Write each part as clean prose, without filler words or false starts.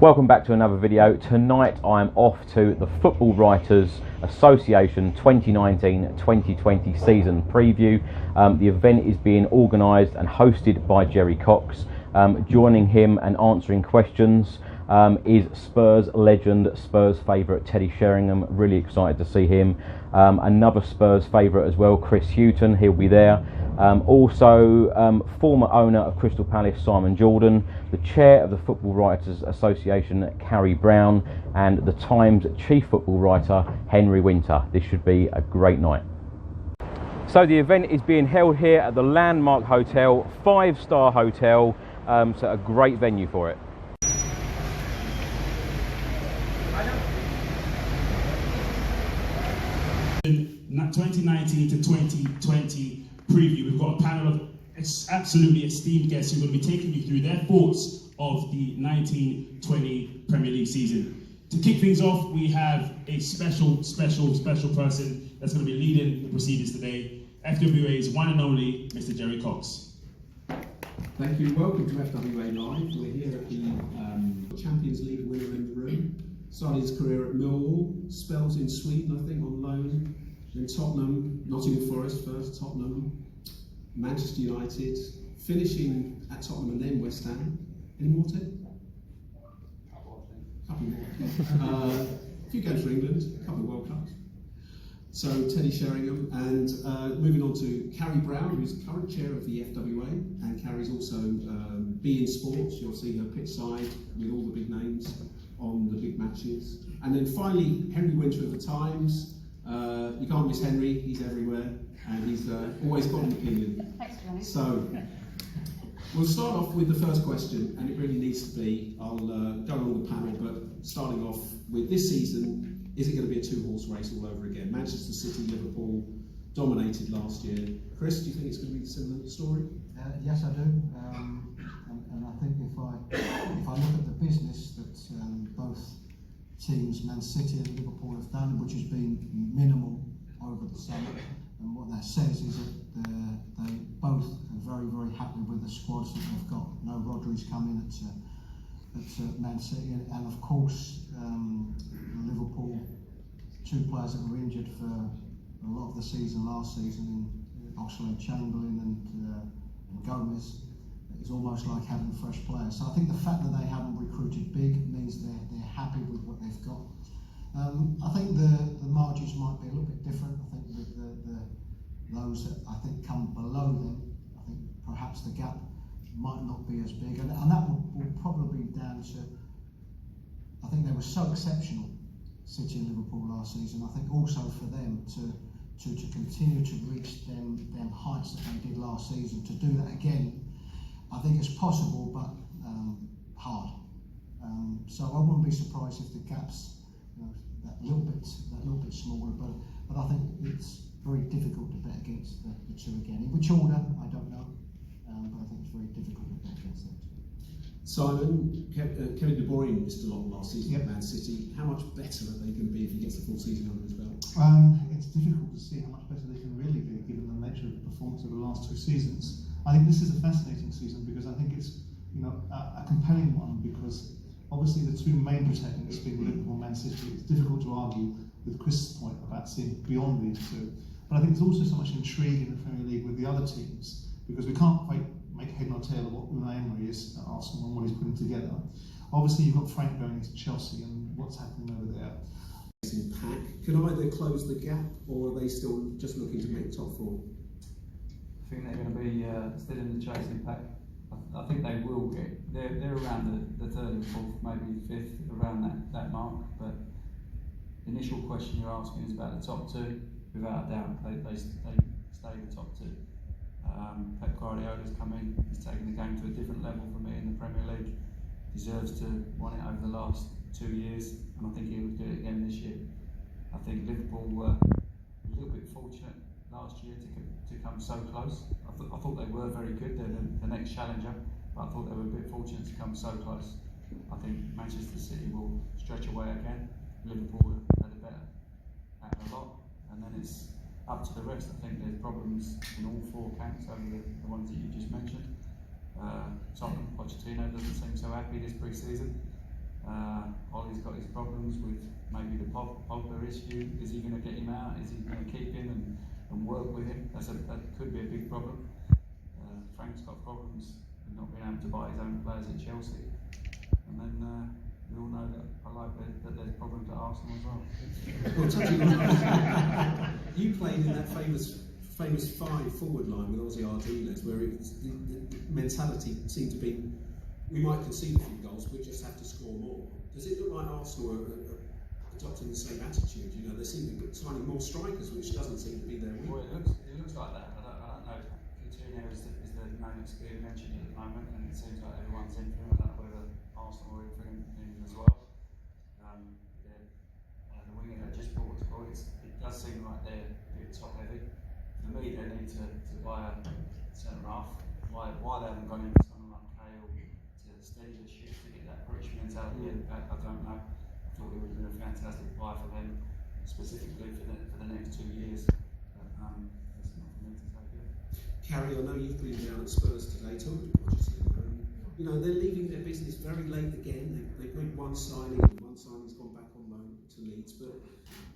Welcome back to another video. Tonight I'm off to the Football Writers Association 2019-2020 season preview. The event is being organised and hosted by Jerry Cox. Joining him and answering questions is Spurs legend, Spurs favourite Teddy Sheringham. Really excited to see him. Another Spurs favourite as well, Chris Hughton, he'll be there. Also, former owner of Crystal Palace, Simon Jordan, the chair of the Football Writers Association, Carrie Brown, and the Times chief football writer, Henry Winter. This should be a great night. So the event is being held here at the Landmark Hotel, 5-star hotel, so a great venue for it. 2019 to 2020 preview. We've got a panel of absolutely esteemed guests who are going to be taking you through their thoughts of the 1920 Premier League season. To kick things off, we have a special person that's going to be leading the proceedings today, FWA's one and only Mr. Jerry Cox. Thank you. Welcome to FWA Live. We're here at the Champions League winner in the room. Started his career at Millwall, spells in Sweden, I think, on loan. Then Tottenham, Nottingham Forest first, Tottenham, Manchester United, finishing at Tottenham and then West Ham. Any more, Ted? Couple more. A few games for England, a couple of World Cups. So Teddy Sheringham, and moving on to Carrie Brown, who's current chair of the FWA, and Carrie's also Be in Sports. You'll see her pitch side with all the big names on the big matches. And then finally, Henry Winter of the Times. You can't miss Henry, he's everywhere, and he's always got an opinion. So, we'll start off with the first question, and it really needs to be, I'll go along the panel, but starting off with this season, is it going to be a two-horse race all over again? Manchester City, Liverpool dominated last year. Chris, do you think it's going to be a similar story? Yes, I do, and I think if I look at the business that both teams, Man City and Liverpool, have done, which has been minimal over the summer, and what that says is that they both are very, very happy with the squads that they've got. No Rodri's coming at Man City, and of course Liverpool, two players that were injured for a lot of the season last season, in Oxlade-Chamberlain and Gomez. It's almost like having fresh players. So I think the fact that they haven't recruited big means they're happy with what they've got. I think the margins might be a little bit different. I think with those that I think come below them, I think perhaps the gap might not be as big, and that will probably be down to, I think they were so exceptional, City and Liverpool last season. I think also for them to continue to reach them heights that they did last season, to do that again, I think it's possible, but hard. So I wouldn't be surprised if the gaps, that little bit smaller. But I think it's very difficult to bet against the two again. In which order, I don't know. But I think it's very difficult to bet against them. Simon, Kevin De Bruyne missed a lot last season at Man City. How much better are they going to be if he gets the full season under his belt? It's difficult to see how much better they can really be, given the nature of the performance of the last two seasons. I think this is a fascinating season because I think it's a compelling one, because obviously the two main protagonists being Liverpool and Man City, it's difficult to argue with Chris' point about seeing beyond these two. But I think there's also so much intrigue in the Premier League with the other teams, because we can't quite make head nor tail of what Unai Emery is at Arsenal and what he's putting together. Obviously you've got Frank going into Chelsea and what's happening over there. Can either close the gap, or are they still just looking to make top four? I think they're going to be still in the chasing pack. I think they will get. They're around the third and fourth, maybe fifth, around that mark. But the initial question you're asking is about the top two. Without a doubt, they stay the top two. Pep Guardiola's come in. He's taken the game to a different level for me in the Premier League. Deserves to won it over the last 2 years, and I think he'll do it again this year. I think Liverpool were a little bit fortunate last year to come so close. I thought they were very good. They're the next challenger, but I thought they were a bit fortunate to come so close. I think Manchester City will stretch away again. Liverpool had a better at a lot, and then it's up to the rest. I think there's problems in all four camps over the ones that you just mentioned. Tottenham, Pochettino doesn't seem so happy this pre-season. Ollie's got his problems with maybe the Pogba issue. Is he going to get him out? Is he going to keep him and work with him? That could be a big problem. Frank's got problems with not being able to buy his own players at Chelsea. And then we all know that I like that there's problems at Arsenal as well. Well, touching on that, you played in that famous 5 forward line with Ozzy Ardiles, where it was, the mentality seemed to be, we might concede a few goals, we just have to score more. Does it look like Arsenal are adopting the same attitude? You know, they seem to be signing more strikers, which doesn't seem to be their weakness. Well, it looks like that. I don't know. Coutinho is the name that's being mentioned at the moment, and it seems like everyone's in for him. I don't know whether Arsenal are in for him as well. The winger that just brought to goal, it does seem like they're a bit top heavy. For me, they need to buy a centre half. Why they haven't gone in for someone like Cale to steady the ship, to get that British mentality in back, I don't know. I thought it would have been a fantastic buy for them, specifically for the next 2 years. But that's not for me to take it. Carrie, I know you've been down at Spurs today, talking to Pochettino. You know, they're leaving their business very late again. They've made one signing, and one signing's gone back on loan to Leeds. But,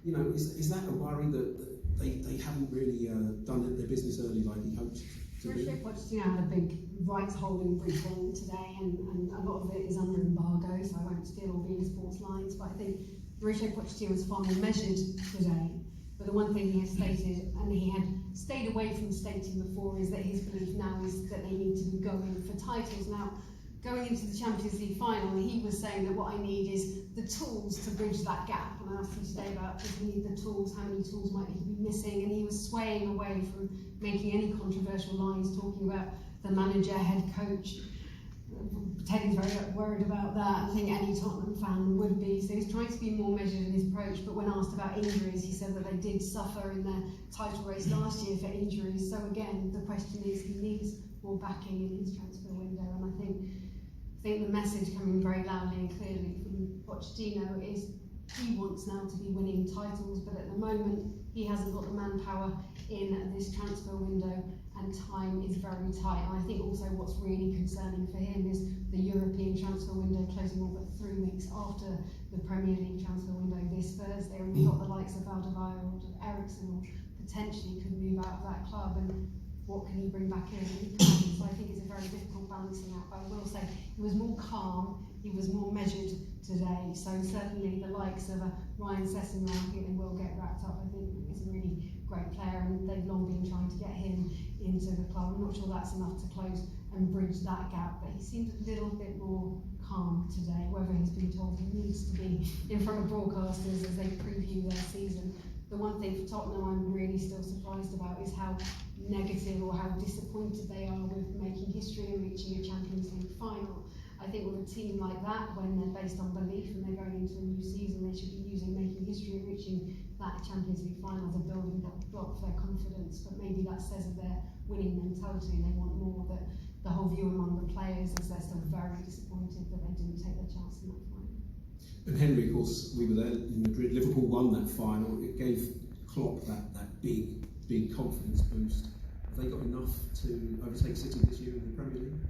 you know, is that a worry that they haven't really done their business early like he hoped to do? Pochettino had a big rights holding briefing today, and a lot of it is under embargo, so I won't steal all the sports lines. But I think Mauricio Pochettino was far more measured today. But the one thing he has stated, and he had stayed away from stating before, is that his belief now is that they need to be going for titles. Now, going into the Champions League final, he was saying that what I need is the tools to bridge that gap. And I asked him today about, does he need the tools, how many tools might he be missing? And he was swaying away from making any controversial lines, talking about the manager, head coach. Teddy's very worried about that. I think any Tottenham fan would be. So he's trying to be more measured in his approach. But when asked about injuries, he said that they did suffer in their title race last year for injuries. So again, the question is, he needs more backing in his transfer window. And I think the message coming very loudly and clearly from Pochettino is he wants now to be winning titles, but at the moment he hasn't got the manpower in this transfer window, and time is very tight. And I think also what's really concerning for him is the European transfer window closing all but 3 weeks after the Premier League transfer window this Thursday, and we've got the likes of Alderweireld and Ericsson who potentially could move out of that club, and what can he bring back in? So I think it's a very difficult balancing act. But I will say he was more calm, he was more measured today. So certainly the likes of Ryan Sessegnon, I think they will get wrapped up. I think he's a really great player, and they've long been trying to get him into the club. I'm not sure that's enough to close and bridge that gap, but he seemed a little bit more calm today, whether he's been told he needs to be in front of broadcasters as they preview their season. The one thing for Tottenham I'm really still surprised about is how negative or how disappointed they are with making history and reaching a Champions League final. I think with a team like that, when they're based on belief and they're going into a new season, they should be using making history and reaching that Champions League final as a building block for their confidence. But maybe that says of their winning mentality, and they want more. That the whole view among the players is they're still very disappointed that they didn't take their chance in that final. And Henry, of course, we were there in Madrid. Liverpool won that final. It gave Klopp that big confidence boost. Have they got enough to overtake City this year in the Premier League?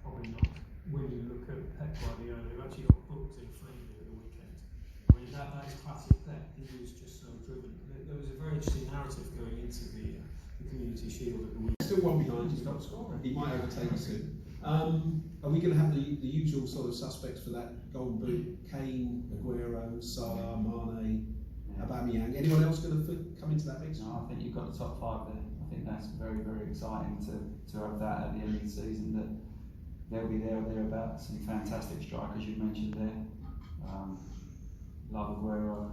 Probably not. When you look at Pep Guardiola, they've actually got booked in Fleetwood at the weekend. I mean, that is classic Pep. He was just so driven. There was a very interesting narrative going into the Community Shield at the weekend. Still one behind. He's not scoring. He might overtake us soon. Are we going to have the usual sort of suspects for that Golden Boot? Kane, Aguero, Salah, Mane, Aubameyang. Anyone else going to come into that mix? No, I think you've got the top 5 there. I think that's very, very exciting to have that at the end of the season. That they'll be there or thereabouts. Some fantastic strikers you mentioned there. Love Aguero.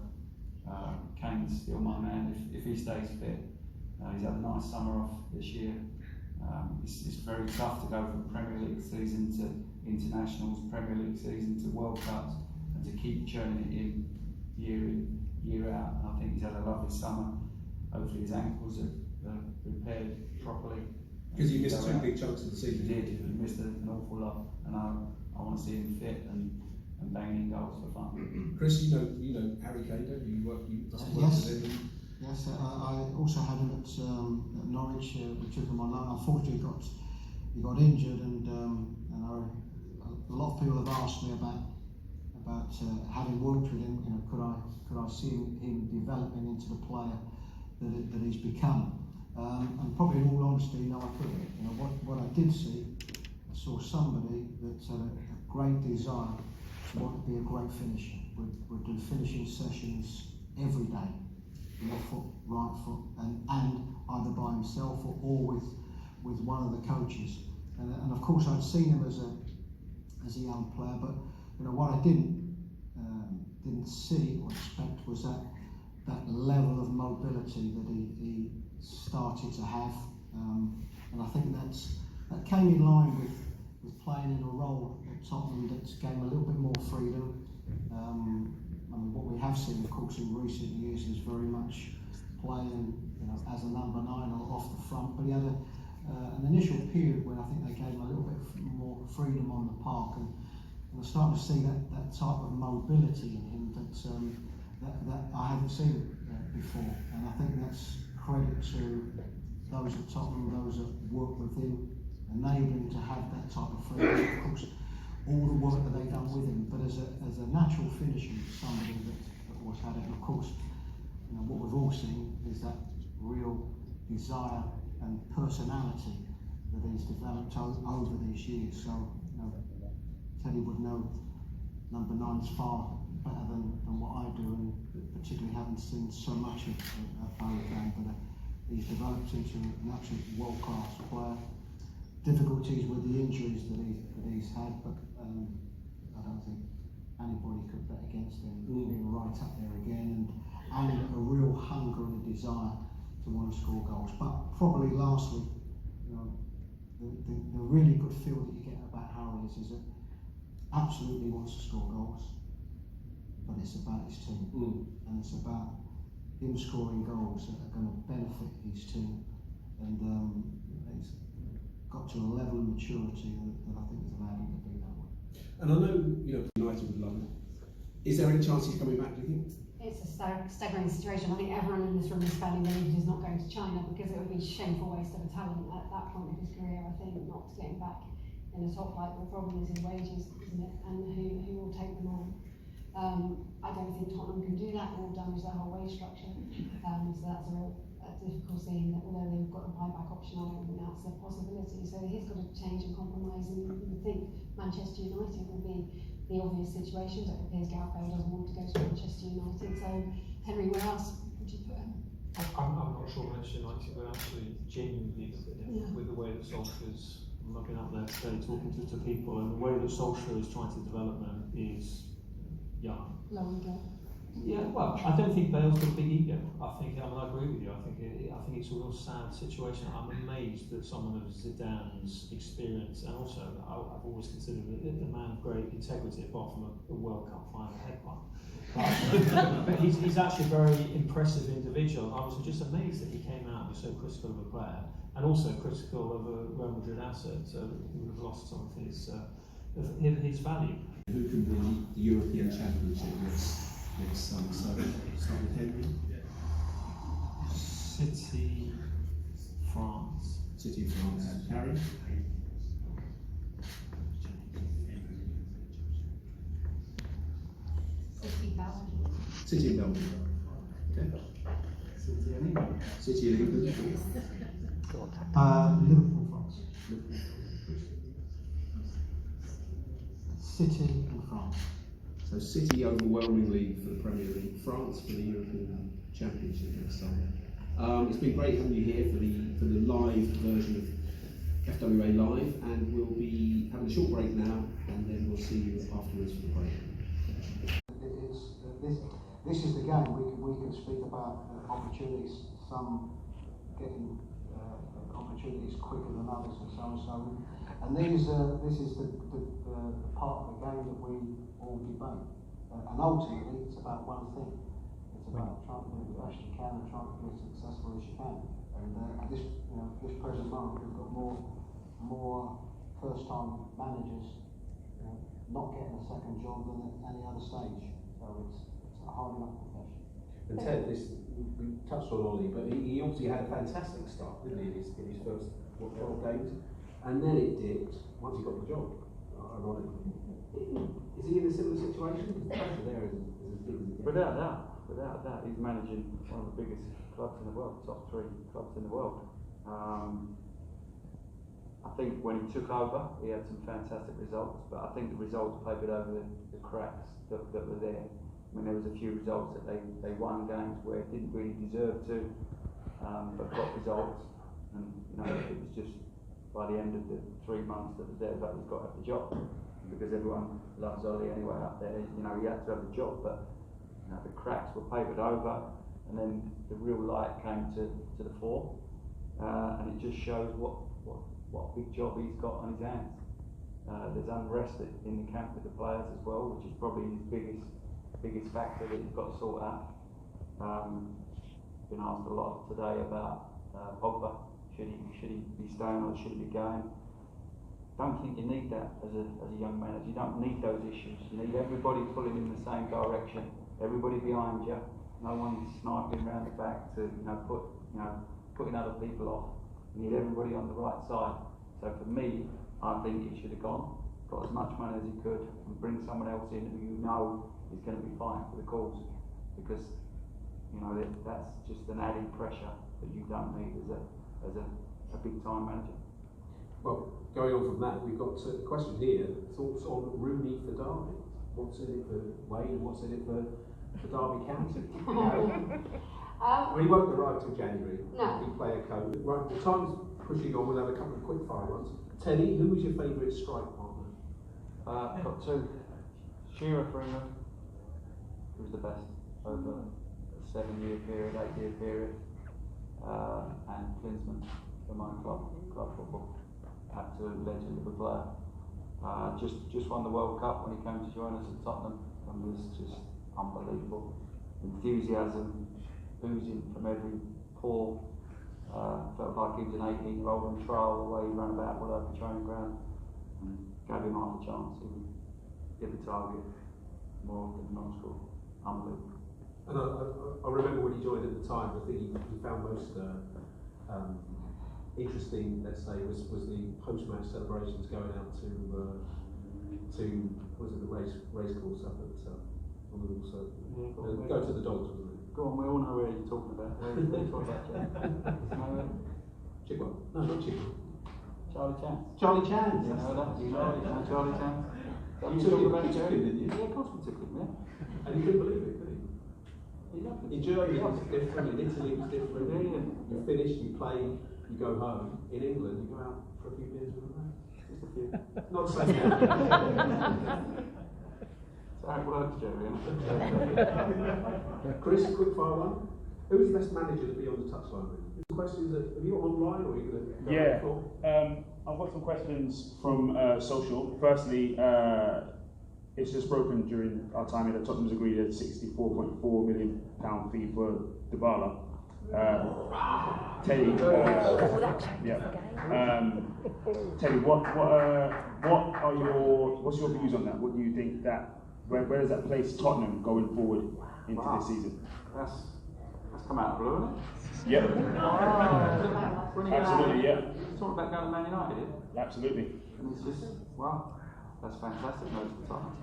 Kane's still my man if he stays fit. He's had a nice summer off this year. It's very tough to go from Premier League season to internationals, Premier League season to World Cups, and to keep churning it in, year out. And I think he's had a lovely summer. Hopefully his ankles are repaired properly. Because he missed 2 big chunks of the season. He did. He missed an awful lot, and I want to see him fit and banging goals for fun. Chris, you know Harry Kane, don't you? You work Yes. with him. Yes, I also had him at Norwich. We took him on loan. Unfortunately, he got injured, and a lot of people have asked me about about having worked with him, could I see him developing into the player that he's become? And probably in all honesty, no, I couldn't. What I did see, I saw somebody that had a great desire to want to be a great finisher. Would do finishing sessions every day, left foot, right foot, and either by himself or with one of the coaches. And of course, I'd seen him as a young player, but what I didn't see or expect was that level of mobility that he started to have, and I think that came in line with playing in a role at Tottenham that gave him a little bit more freedom. What we have seen, of course, in recent years is very much playing, as a number 9 or off the front. But he had an initial period where I think they gave him a little bit more freedom on the park, and we're starting to see that type of mobility in him that I haven't seen before. And I think that's credit to those at Tottenham, those that work with him, enabling him to have that type of freedom. Of course, all the work that they've done with him, but as a natural finisher, somebody that always had it. And of course, what we've all seen is that real desire and personality that he's developed over these years. So, Teddy would know number 9's far better than what I do, and particularly having seen so much of Barry Brown, but he's developed into an absolute world-class player. Difficulties with the injuries that he's had, but I don't think anybody could bet against him being right up there again, and a real hunger and a desire to want to score goals. But probably lastly, the really good feel that you get about Harry is that absolutely wants to score goals, but it's about his team, and it's about him scoring goals that are going to benefit his team, and he's got to a level of maturity that I think has allowed him to be that way. And I know, United would love him. Is there any chance he's coming back, do you think? It's a staggering situation. I think everyone in this room is spending the league is not going to China, because it would be a shameful waste of a talent at that point of his career. I think not to get him back in the top flight. The problem is his wages, isn't it? And who will take them on? I don't think Tottenham can do that. It will damage their whole wage structure. So that's a difficult thing. That although they've got a buyback option, I don't think that's a possibility. So he's got to change and compromise. And you think Manchester United will be the obvious situation, but it appears Gareth Bale doesn't want to go to Manchester United. So Henry, where else would you put him? I'm not sure Manchester United would actually genuinely look at him with the way that Solskjaer's looking up there today, talking to people, and the way that Solskjaer is trying to develop them is young. Low ego. Yeah, well, I don't think Bale's got a big ego. I agree with you. I think it's a real sad situation. I'm amazed that someone of Zidane's experience, and also I've always considered a man of great integrity, apart from a World Cup final headbutt. But he's actually a very impressive individual. I was just amazed that he came out and was so critical of a player, and also critical of a Real Madrid asset, who would have lost some of his value. Who can win the European Championship next summer? So start with Henry. City, France. City of France. Harry. City, Belgium. City of Belgium. Okay. City of England. Liverpool, France. City in France. So City overwhelmingly for the Premier League, France for the European Championship next summer. It's been great having you here for the live version of FWA Live, and we'll be having a short break now, and then we'll see you afterwards for the break. This is the game. We can speak about opportunities. Some getting opportunities quicker than others, and so on. And this is the part of the game that we all debate. And ultimately, it's about one thing. It's about trying to do the best you can and trying to be as successful as you can. And at this present moment, we've got more first-time managers not getting a second job than at any other stage. So it's a hard enough profession. And Ted, we touched on Ollie, but he obviously had a fantastic start, didn't he, in his first 12 games, and then it dipped once he got the job. ironically. Is he in a similar situation? The pressure there is as big as it gets. Without a doubt, he's managing one of the biggest clubs in the world, top 3 clubs in the world. I think when he took over, he had some fantastic results, but I think the results papered over the cracks that were there. I mean, there was a few results that they won games where it didn't really deserve to, but got results, and it was just by the end of the 3 months that was there that he's got to have the job, because everyone loves Ollie anyway up there. He had to have the job, but the cracks were papered over, and then the real light came to the fore, and it just shows what big job he's got on his hands. There's unrest in the camp with the players as well, which is probably his biggest factor that he's got to sort out. Been asked a lot today about Pogba. Should he be staying or should he be going? Don't think you need that as a young manager. You don't need those issues. You need everybody pulling in the same direction. Everybody behind you. No one sniping around the back to putting other people off. You need everybody on the right side. So for me, I think he should have gone, got as much money as he could, and bring someone else in who is going to be fighting for the cause. Because that's just an added pressure that you don't need as a big time manager. Well, going on from that, we've got a question here. Thoughts on Rooney for Derby? What's in it for Wayne? What's in it for Derby County? Well, he won't arrive till January. No. Big player code. Right, the time's pushing on. We'll have a couple of quick fire ones. Teddy, who was your favourite strike partner? Got 2. Shearer for England, who was the best over a 7-year period, 8-year period, and Klinsmann for my club football. Absolute legend of a player. Just won the World Cup when he came to join us at Tottenham, and was just unbelievable. Enthusiasm oozing from every pore. Felt like he was an 18-year-old on trial, the way he ran about all over the training ground. And gave him half a chance. He would hit the target more often than not score. Unbelievable. And I remember when he joined at the time, the thing he found most interesting, let's say, was the post-match celebrations going out to was it the race course up at on the little circle? Yeah, go to the dogs, wasn't it? Go on, we all know where you're talking about. Where you're talking about, Chigwell? No, not Chigwell. Charlie Chance. Charlie Chance. You know that? You know Charlie Chance. You took him, didn't you? Yeah, of course we took him, yeah. And he couldn't believe it, could he? He loved it. In Germany it was different, in Italy it was different. Yeah. You finish, you play, you go home. In England, you go out for a few beers with them. Just a few. Not the same now. That's how it works, Jerry. Chris, quick fire one. Who's the best manager to be on the touchline with? Questions that have you got online or are you going to go Yeah. for? I've got some questions from social. Firstly, it's just broken during our time here that Tottenham's agreed a £64.4 million fee for Dybala. Teddy, Teddy, what's your views on that? What do you think where does that place Tottenham going forward into this season? That's come out of the blue, isn't it? Yep. Absolutely, yeah. Talking about going to Man United, Absolutely. and it's just that's fantastic news for Tottenham.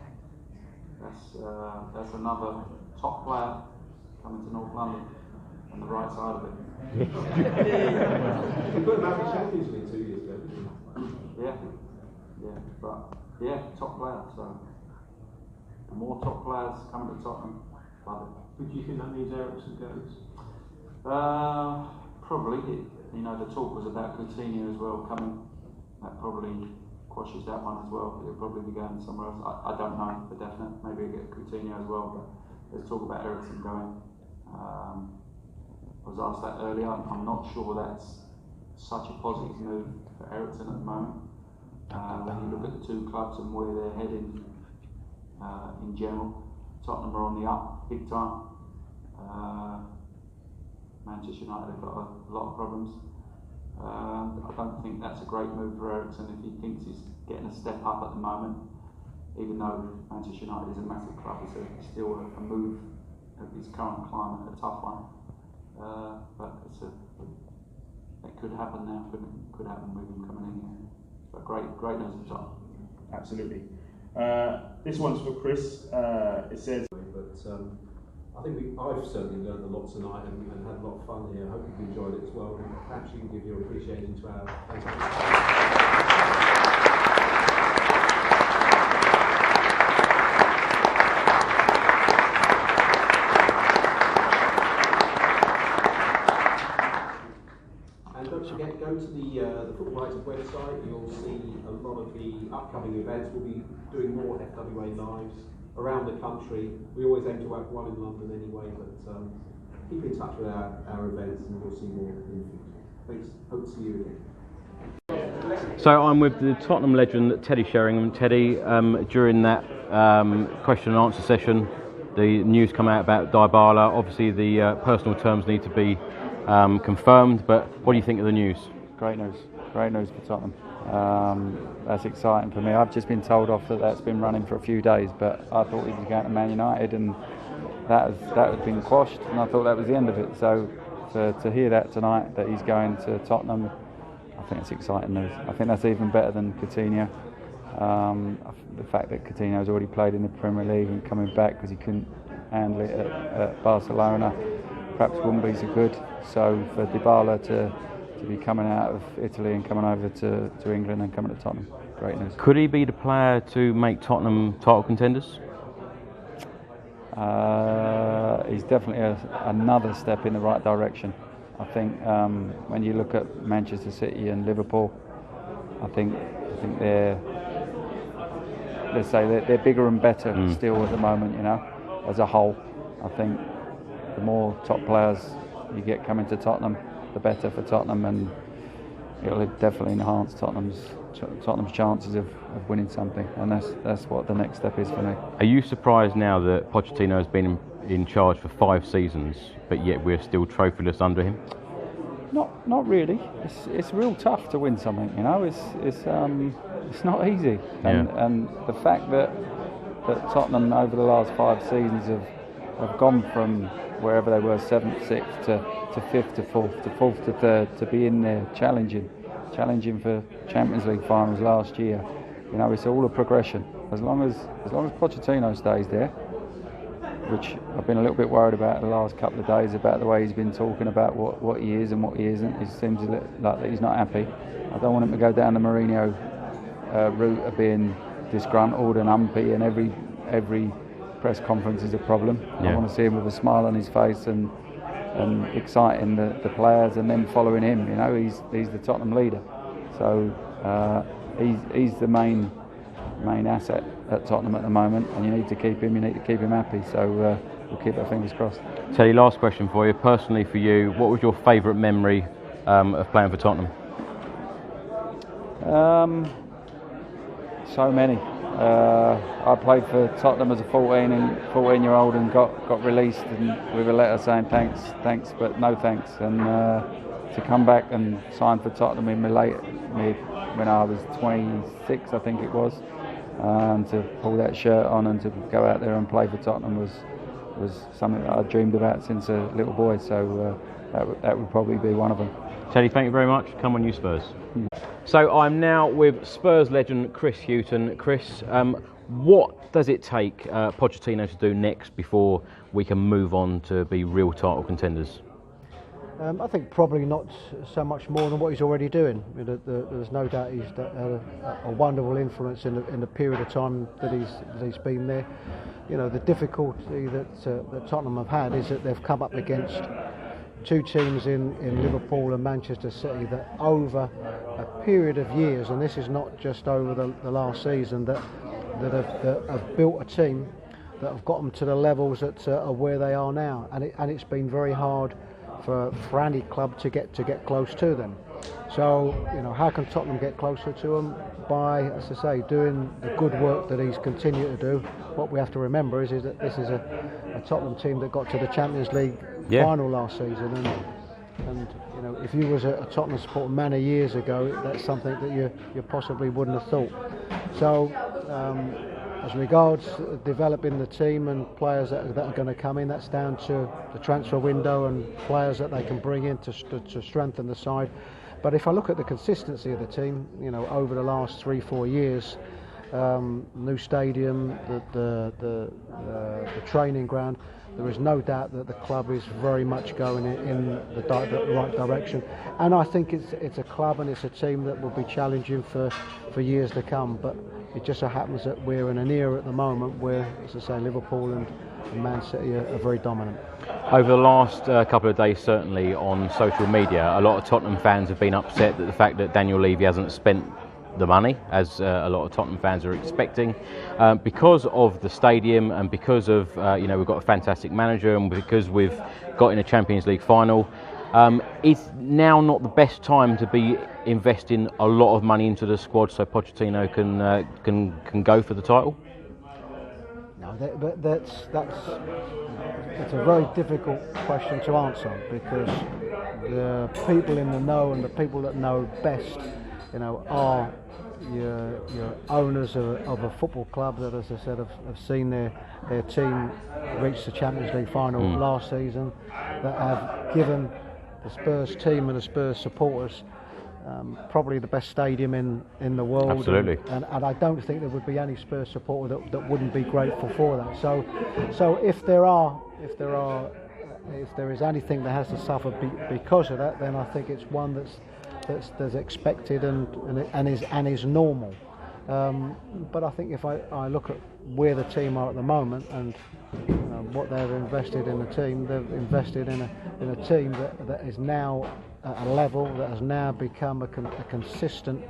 That's another top player coming to North London on the right side of it. You put him out in the Champions League 2 years ago, didn't you? Yeah, top player. So more top players coming to Tottenham. But do you think that means Eriksen goes? Probably. The talk was about Coutinho as well coming. That probably quashes that one as well. He'll probably be going somewhere else. I don't know for definite. Maybe he'll get Coutinho as well. But there's talk about Eriksen going. I was asked that earlier. I'm not sure that's such a positive move for Eriksen at the moment. When you look at the two clubs and where they're heading in general, Tottenham are on the up big time. Manchester United have got a lot of problems. I don't think that's a great move for Eriksen if he thinks he's getting a step up at the moment. Even though Manchester United is a massive club, it's still a move of his current climate, a tough one. But it could happen now, could happen with him coming in here. But great news for Tottenham. Absolutely. This one's for Chris. It says. But I think I've certainly learned a lot tonight and had a lot of fun here. I hope you've enjoyed it as well. And perhaps you can give your appreciation to our. Go to the Football Writers website. You'll see a lot of the upcoming events. We'll be doing more FWA lives around the country. We always aim to have one in London anyway, but keep in touch with our events and we'll see more in the future. Thanks. Hope to see you again. So I'm with the Tottenham legend Teddy Sheringham. Teddy, during that question and answer session, the news come out about Dybala. Obviously the personal terms need to be confirmed, but what do you think of the news? Great news for Tottenham. That's exciting for me. I've just been told off that's been running for a few days, but I thought he was going to Man United, and that had been quashed, and I thought that was the end of it. So to hear that tonight, that he's going to Tottenham, I think it's exciting news. I think that's even better than Coutinho. The fact that Coutinho's already played in the Premier League and coming back because he couldn't handle it at Barcelona, perhaps wouldn't be so good. So for Dybala to be coming out of Italy and coming over to England and coming to Tottenham, great news. Could he be the player to make Tottenham title contenders? He's definitely another step in the right direction. I think when you look at Manchester City and Liverpool, I think they're bigger and better still at the moment. You know, as a whole, I think the more top players you get coming to Tottenham, the better for Tottenham, and it'll definitely enhance Tottenham's chances of winning something, and that's what the next step is for me. Are you surprised now that Pochettino has been in charge for 5 seasons, but yet we're still trophyless under him? Not really. It's real tough to win something. You know, it's not easy, and the fact that Tottenham over the last 5 seasons have gone from wherever they were 7th, 6th to 5th to 4th to 4th to 3rd to be in there challenging for Champions League finals last year. You know, it's all a progression. As long as Pochettino stays there, which I've been a little bit worried about the last couple of days about the way he's been talking about what he is and what he isn't. It seems like that he's not happy. I don't want him to go down the Mourinho route of being disgruntled and umpy, and every press conference is a problem. Yeah. I want to see him with a smile on his face and exciting the players, and then following him. You know, he's the Tottenham leader, so he's the main asset at Tottenham at the moment, and you need to keep him happy. So we'll keep our fingers crossed. Teddy, last question for you. Personally, for you, what was your favourite memory of playing for Tottenham? So many. I played for Tottenham as a 14-year-old and got released and with a letter saying thanks, but no thanks. And to come back and sign for Tottenham in when I was 26, I think it was, and to pull that shirt on and to go out there and play for Tottenham was something that I dreamed about since a little boy. So that would probably be one of them. Teddy, thank you very much. Come on, you Spurs. So I'm now with Spurs legend Chris Hughton. Chris, what does it take Pochettino to do next before we can move on to be real title contenders? I think probably not so much more than what he's already doing. There's no doubt he's had a wonderful influence in the period of time that he's been there. You know, the difficulty that Tottenham have had is that they've come up against 2 teams in Liverpool and Manchester City that over a period of years, and this is not just over the last season, that have built a team that have got them to the levels that are where they are now, and it's been very hard for any club to get close to them. So, you know, how can Tottenham get closer to them? By, as I say, doing the good work that he's continued to do. What we have to remember is that this is a Tottenham team that got to the Champions League final last season, and you know, if you was a Tottenham supporter many years ago, that's something that you possibly wouldn't have thought. So, as regards developing the team and players that are going to come in, that's down to the transfer window and players that they can bring in to strengthen the side. But if I look at the consistency of the team, you know, over the last 3-4 years, new stadium, the training ground, there is no doubt that the club is very much going in the right direction, and I think it's a club and it's a team that will be challenging for years to come. But it just so happens that we're in an era at the moment where, as I say, Liverpool and Man City are very dominant. Over the last couple of days, certainly on social media, a lot of Tottenham fans have been upset at the fact that Daniel Levy hasn't spent the money, as a lot of Tottenham fans are expecting, because of the stadium and because of we've got a fantastic manager and because we've got in a Champions League final. Is now not the best time to be investing a lot of money into the squad so Pochettino can go for the title? No, but that's a very difficult question to answer, because the people in the know and the people that know best, are your owners of a football club that, as I said, have seen their team reach the Champions League final last season, that have given the Spurs team and the Spurs supporters probably the best stadium in the world. Absolutely. And I don't think there would be any Spurs supporter that wouldn't be grateful for that. So if there is anything that has to suffer because of that, then I think it's one that's expected and is normal. But I think if I look at where the team are at the moment and what they've invested in the team, they've invested in a team that is now at a level that has now become a consistent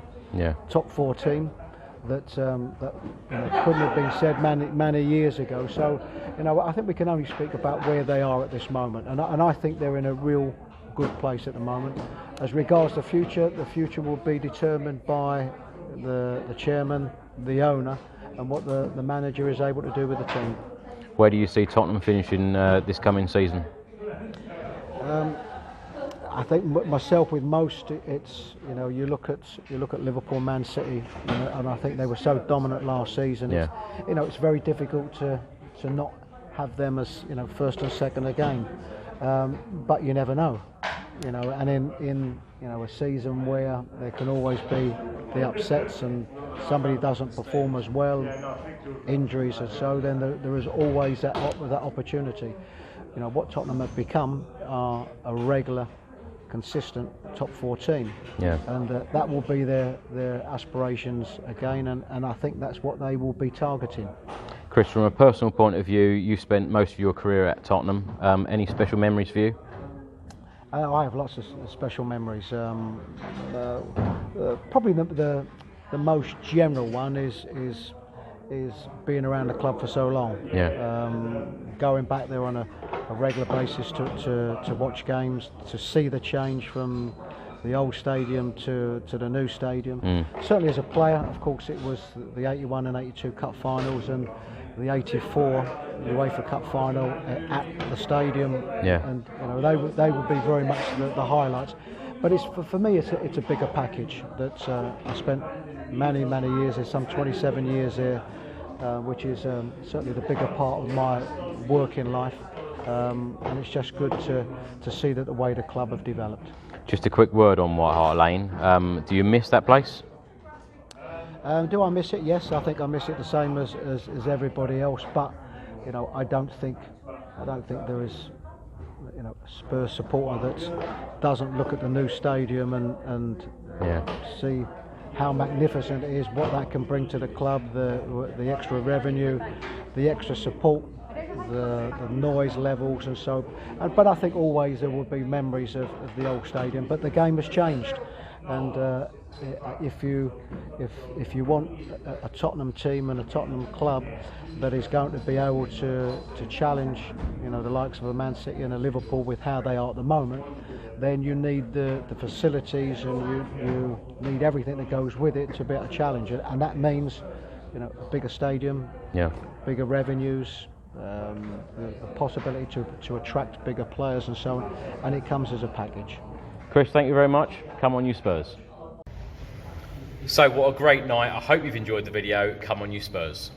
top 4 team that couldn't have been said many years ago. So I think we can only speak about where they are at this moment, and I think they're in a real good place at the moment. As regards the future will be determined by the chairman, the owner, and what the manager is able to do with the team. Where do you see Tottenham finishing this coming season? I think myself with most, it's you look at Liverpool, Man City, and I think they were so dominant last season. Yeah. It's very difficult to not have them as first and second again. But you never know, and in a season where there can always be the upsets and somebody doesn't perform as well, injuries and so, then there is always that opportunity. What Tottenham have become are a regular, consistent top 4 team, and that will be their aspirations again, and I think that's what they will be targeting. Chris, from a personal point of view, you spent most of your career at Tottenham. Any special memories for you? I have lots of special memories. Probably the most general one is being around the club for so long. Going back there on a regular basis to watch games, to see the change from the old stadium to the new stadium. Certainly as a player, of course, it was the 81 and 82 Cup finals and the 84 UEFA Cup final at the stadium, and they would be very much the highlights. But for me, it's a bigger package. That I spent many years there, some 27 years there, which is certainly the bigger part of my working life, and it's just good to see that the way the club have developed. Just a quick word on White Hart Lane. Do you miss that place? Do I miss it? Yes, I think I miss it the same as everybody else. But I don't think there is a Spurs supporter that doesn't look at the new stadium and see how magnificent it is, what that can bring to the club, the extra revenue, the extra support, the noise levels and so. But I think always there will be memories of the old stadium. But the game has changed, and if you want a Tottenham team and a Tottenham club that is going to be able to challenge the likes of a Man City and a Liverpool with how they are at the moment, then you need the facilities and you need everything that goes with it to be able to challenge it, and that means a bigger stadium, bigger revenues, the possibility to attract bigger players and so on, and it comes as a package. Chris, thank you very much. Come on you Spurs. So what a great night. I hope you've enjoyed the video. Come on you Spurs.